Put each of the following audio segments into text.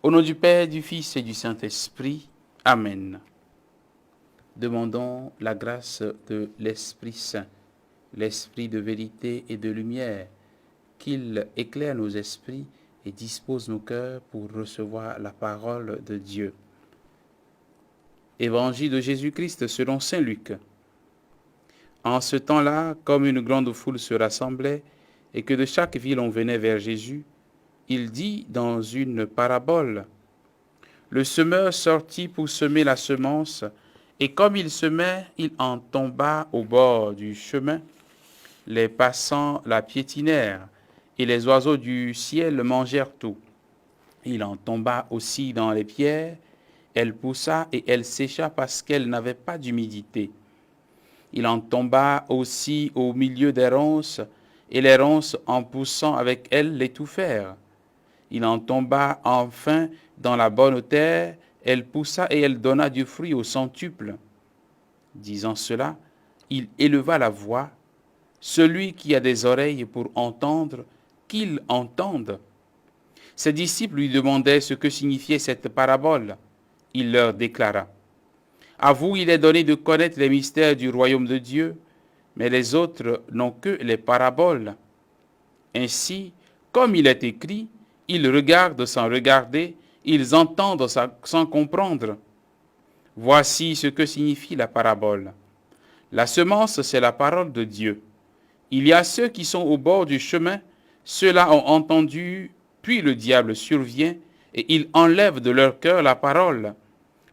Au nom du Père, du Fils et du Saint-Esprit. Amen. Demandons la grâce de l'Esprit Saint, l'Esprit de vérité et de lumière, qu'il éclaire nos esprits et dispose nos cœurs pour recevoir la parole de Dieu. Évangile de Jésus-Christ selon saint Luc. En ce temps-là, comme une grande foule se rassemblait et que de chaque ville on venait vers Jésus, il dit dans une parabole: le semeur sortit pour semer la semence, et comme il semait, il en tomba au bord du chemin. Les passants la piétinèrent, et les oiseaux du ciel mangèrent tout. Il en tomba aussi dans les pierres, elle poussa et elle sécha parce qu'elle n'avait pas d'humidité. Il en tomba aussi au milieu des ronces, et les ronces, en poussant avec elles, l'étouffèrent. Il en tomba enfin dans la bonne terre, elle poussa et elle donna du fruit au centuple. Disant cela, il éleva la voix. Celui qui a des oreilles pour entendre, qu'il entende. Ses disciples lui demandaient ce que signifiait cette parabole. Il leur déclara: à vous il est donné de connaître les mystères du royaume de Dieu, mais les autres n'ont que les paraboles. Ainsi, comme il est écrit, ils regardent sans regarder, ils entendent sans comprendre. Voici ce que signifie la parabole. La semence, c'est la parole de Dieu. Il y a ceux qui sont au bord du chemin, ceux-là ont entendu, puis le diable survient, et il enlève de leur cœur la parole,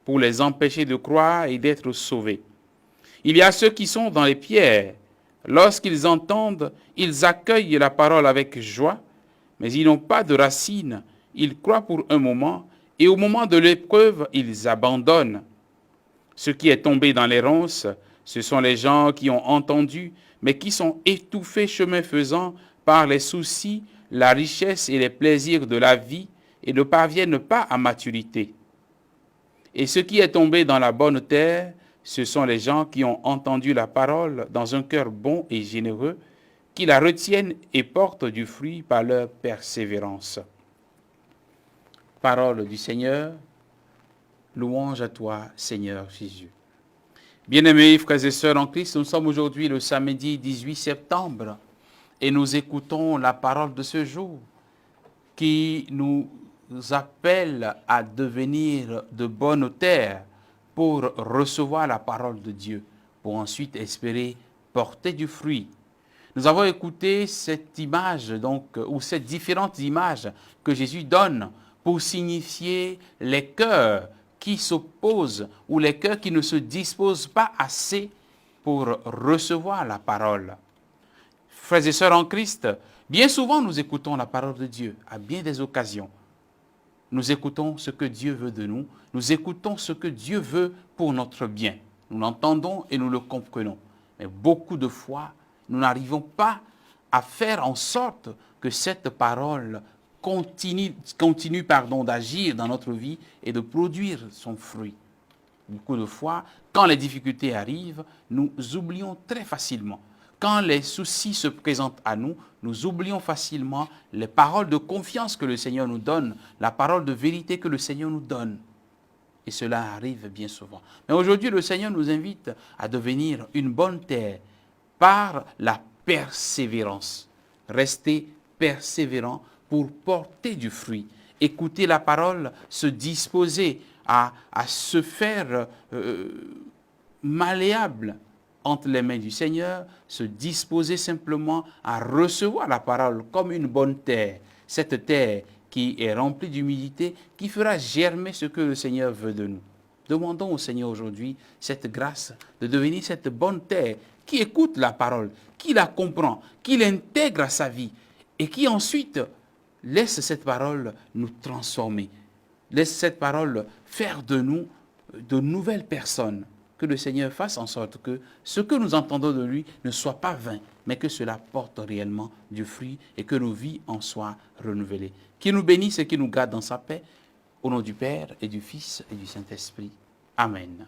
pour les empêcher de croire et d'être sauvés. Il y a ceux qui sont dans les pierres. Lorsqu'ils entendent, ils accueillent la parole avec joie, mais ils n'ont pas de racines. Ils croient pour un moment, et au moment de l'épreuve, ils abandonnent. Ce qui est tombé dans les ronces, ce sont les gens qui ont entendu, mais qui sont étouffés chemin faisant par les soucis, la richesse et les plaisirs de la vie, et ne parviennent pas à maturité. Et ce qui est tombé dans la bonne terre, ce sont les gens qui ont entendu la parole dans un cœur bon et généreux, qui la retiennent et portent du fruit par leur persévérance. Parole du Seigneur, louange à toi, Seigneur Jésus. Bien-aimés frères et sœurs en Christ, nous sommes aujourd'hui le samedi 18 septembre et nous écoutons la parole de ce jour qui nous appelle à devenir de bonne terre pour recevoir la parole de Dieu, pour ensuite espérer porter du fruit. Nous avons écouté cette image, ou ces différentes images que Jésus donne pour signifier les cœurs qui s'opposent ou les cœurs qui ne se disposent pas assez pour recevoir la parole. Frères et sœurs en Christ, bien souvent nous écoutons la parole de Dieu à bien des occasions. Nous écoutons ce que Dieu veut de nous, nous écoutons ce que Dieu veut pour notre bien. Nous l'entendons et nous le comprenons. Mais beaucoup de fois, nous n'arrivons pas à faire en sorte que cette parole continue d'agir dans notre vie et de produire son fruit. Beaucoup de fois, quand les difficultés arrivent, nous oublions très facilement. Quand les soucis se présentent à nous, nous oublions facilement les paroles de confiance que le Seigneur nous donne, la parole de vérité que le Seigneur nous donne. Et cela arrive bien souvent. Mais aujourd'hui, le Seigneur nous invite à devenir une bonne terre par la persévérance. Rester persévérant pour porter du fruit. Écouter la parole, se disposer à se faire malléable entre les mains du Seigneur, se disposer simplement à recevoir la parole comme une bonne terre. Cette terre qui est remplie d'humilité, qui fera germer ce que le Seigneur veut de nous. Demandons au Seigneur aujourd'hui cette grâce de devenir cette bonne terre qui écoute la parole, qui la comprend, qui l'intègre à sa vie et qui ensuite laisse cette parole nous transformer. Laisse cette parole faire de nous de nouvelles personnes. Que le Seigneur fasse en sorte que ce que nous entendons de lui ne soit pas vain, mais que cela porte réellement du fruit et que nos vies en soient renouvelées. Qu'il nous bénisse et qu'il nous garde dans sa paix. Au nom du Père et du Fils et du Saint-Esprit. Amen.